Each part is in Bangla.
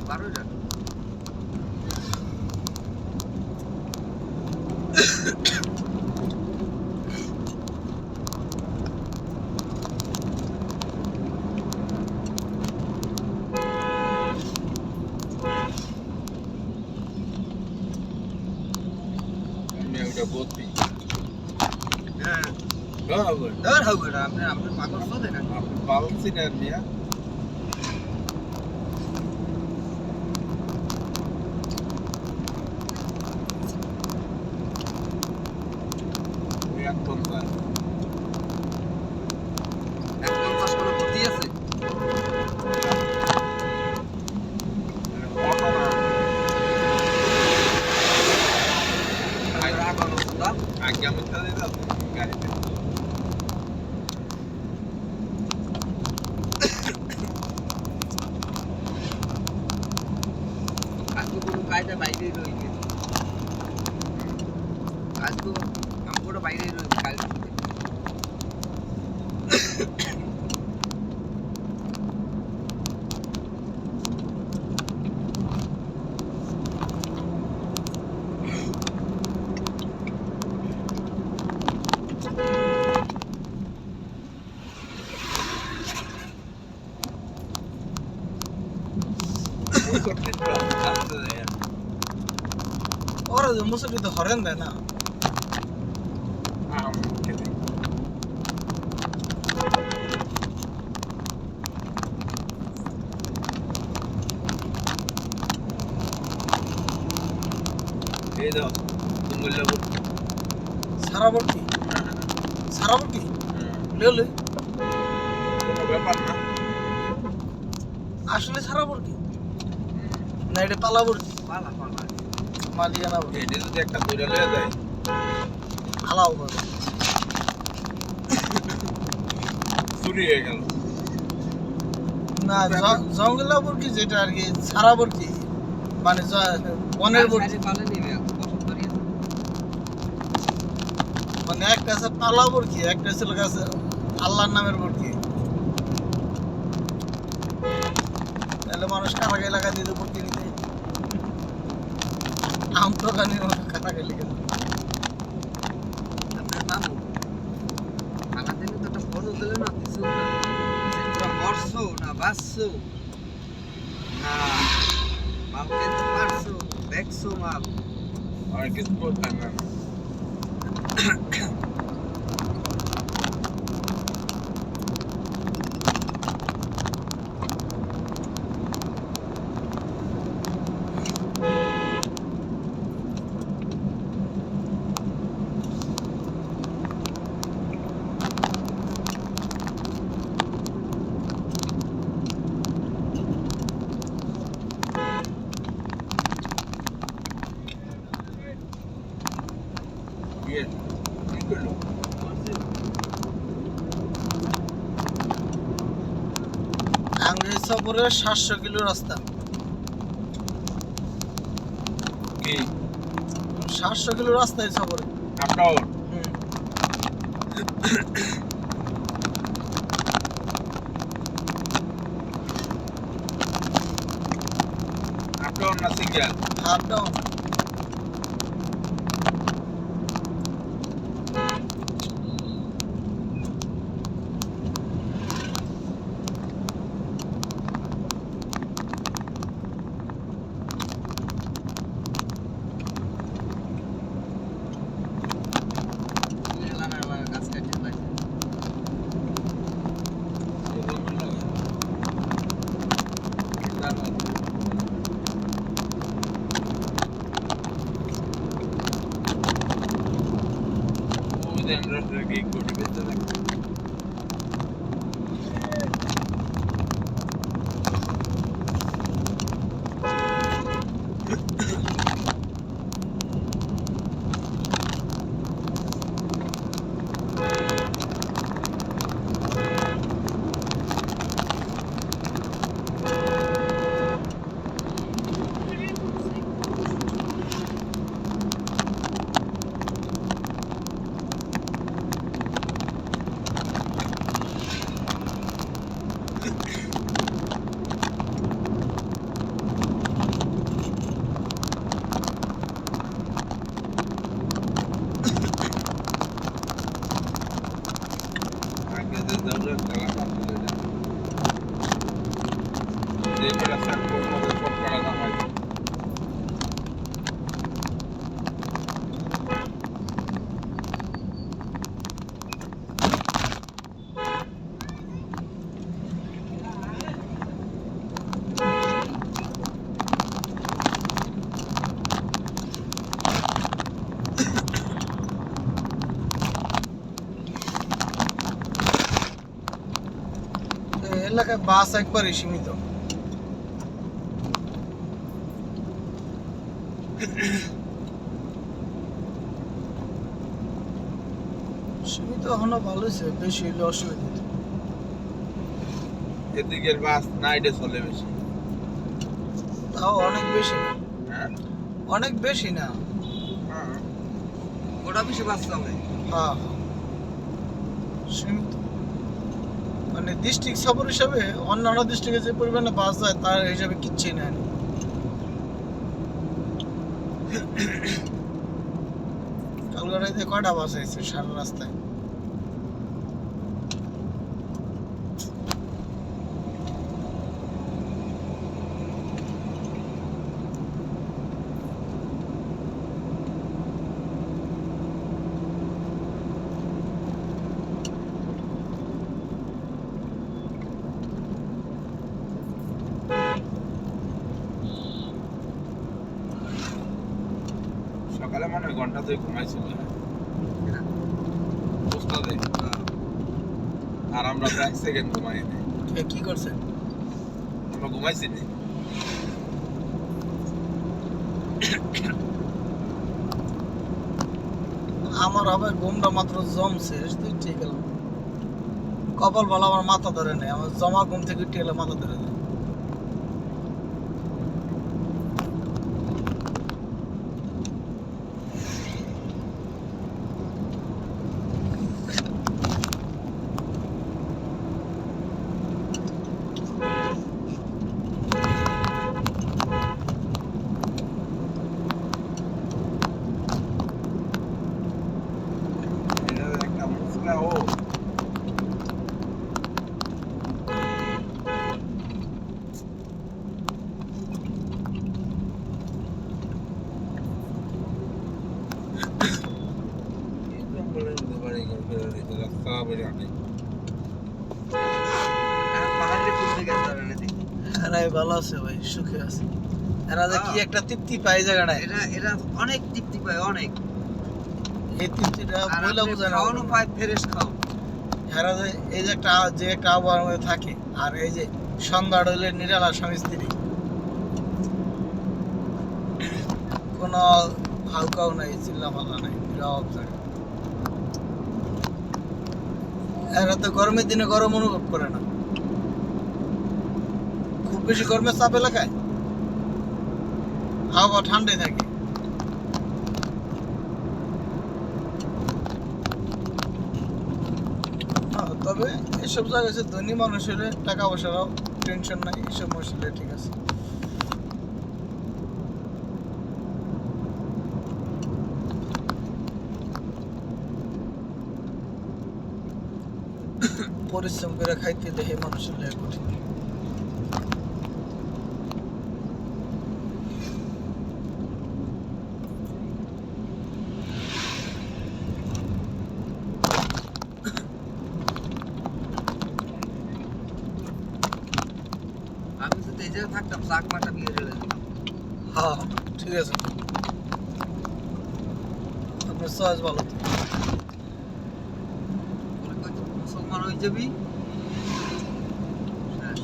12টা ওটা বলতি হ্যাঁ হবে ধর হবে না আপনি পাগল শোধে না পালছি না মিয়া এক পঞ্চাশ 150 করে ভর্তি আছে আগে আমি তাদের গাড়িতে আজকে কোনো কায়দা বাইরেই রয়ে গেছে আজকে আমগুলো বাইরেই রয়ে কাল ওরা মুসুকি তো হরেন দেয় না এই দাও তুমুল্লাপুর সারাবর্তী সারাবর্তী লে কোনো ব্যাপার না আসলে সারাবর্তী না এটা পালাবর্তী পালা পালা মালিয়ানা এটা যদি একটা দৌড়া লয়ে যায় আলাও করে চুরি হয়ে গেল না জঙ্গলাবর্তী যেটা আর কি সারাবর্তী মানে বনের বর্তী পালা নেবে পছন্দ করি মানে একটা আছে পালাবর্তী একটা ছিল কাছে আল্লাহর নামের বর্তী তাহলে মানুষ কারাগাই লাগা দিতে বর্তী নিতে আম তো গানি কারাগাই লেগে আপনার মামু খানা দিলে তো একটা ফটো দিলে না কিছু না তোরা মরছো না বাঁচছো না মাল কিনতে পারছো দেখছো মাল অনেক কিছু বলতাম না ইয়ে কি করলো আংরেজ সফরের 700 কিলো রাস্তা কি 700 কিলো রাস্তায় সফরে আপনার আপনার না সিঙ্গেল হাফ ডাউন গাছ কাটতে পারে আমরা কি করতে পেতে দূরের এলাকা ছিল এটা। যে কটা স্যাম্পল মধ্যে সব কটা নামাই দিই। এই এলাকায় বাস একবারই সীমিত। সীমিত হলো ভালো হয়েছে, বেশি হইলে অসুবিধা হতো। এদিকের বাস নাইটে চলে বেশি। তাও অনেক বেশি না, হ্যাঁ অনেক বেশি না। হ্যাঁ ওটা বেশি বাঁচতে হবে। হ্যাঁ সীমিত, মানে ডিস্ট্রিক্ট সফর হিসাবে অন্যান্য ডিস্ট্রিক্টে যে পরিমাণে বাস যায় তার হিসাবে কিচ্ছুই নেয় না। কালকাটাইতে কয়টা বাস আছে সারা রাস্তায়? সকালে মনে হয় ঘন্টা দুই ঘুমাইছিল ওস্তাদে, আর আমরা তো 1 সেকেন্ড ঘুমাই নি। কি করছে? আমরা ঘুমাইছি নি। আমার হবে ঘুমটা মাত্র জমছে, তুই ঠিক গেল। কপাল ভালো আমার মাথা ধরে নেই, আমার জমা ঘুম থেকে উঠে এলে মাথা ধরে দেয়। এটা একটা মুসলা ও পাহাড়ে পুষে গেছে আর এনে দেখি। এরাই ভালো আছে ভাই, সুখে আছে। এরা যে কি একটা তৃপ্তি পায় জায়গাটায়, এরা অনেক তৃপ্তি পায়, অনেক। এই তৃপ্তিটা আর বইলা আপনি বোঝায় না। খাওয়ানো পায় ফ্রেশ খাও। এরা যে এই যে একটা আবহাওয়ার মধ্যে থাকে, আর এই যে সন্ধ্যা হইলে নিরালা স্বামী স্ত্রী, কোনো হালকাও নাই, চিল্লাপাল্লা নাই, বিরাট জায়গা। এরা তো গরমের দিনে গরম অনুভব করে না, খুব বেশি গরমের চাপ এলাকায় আবহাওয়া ঠান্ডাই থাকে। তবে এসব জায়গায় হচ্ছে ধনী মানুষ হলে টাকা পয়সারও টেনশন নাই, এসব মশলে ঠিক আছে। পরিশ্রম করে খাইতে দেখে মানুষের লেগে কঠিন। আমি যদি এই জায়গায় থাকতাম চাক মাটা বিয়ে রেলে দিতাম। হ্যাঁ ঠিক আছে, আপনার চয়েস ভালো তো। বলে কইতো মুসলমান হয়ে যাবি শেষ।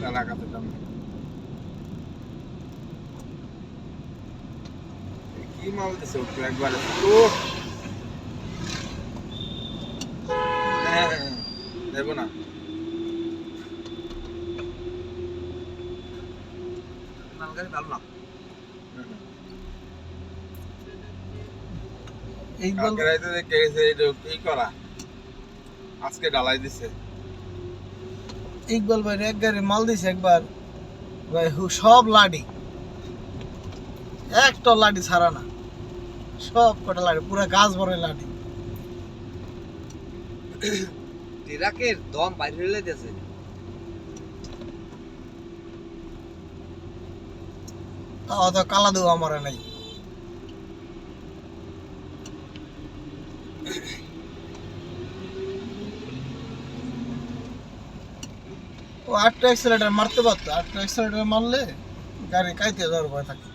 এলাকাতে যাবো। কি মাল দিছে একটু একবারে ও দেব না। মালগাড়ি ভালো না। ইকবাল কালকে রাইতে দেখে গেছে এটা কি করা আজকে ডালাই দিছে। ইকবাল ভাই এক গাড়ি মাল দিছে একবার ভাই, সব লাডি, একটা লাডি ছাড়া না, সব কটা লাডি, পুরা গাছ ভরে লাডি। তিরাকের দম বাইরে হইলে দিয়েছে তাও তো কালা দেবো আমার নাই। ও 8টা এক্সেলেটার মারতে পারতো, 8টা এক্সেলেটার মারলে গাড়ি কাইতে যাওয়ার ভয় থাকে।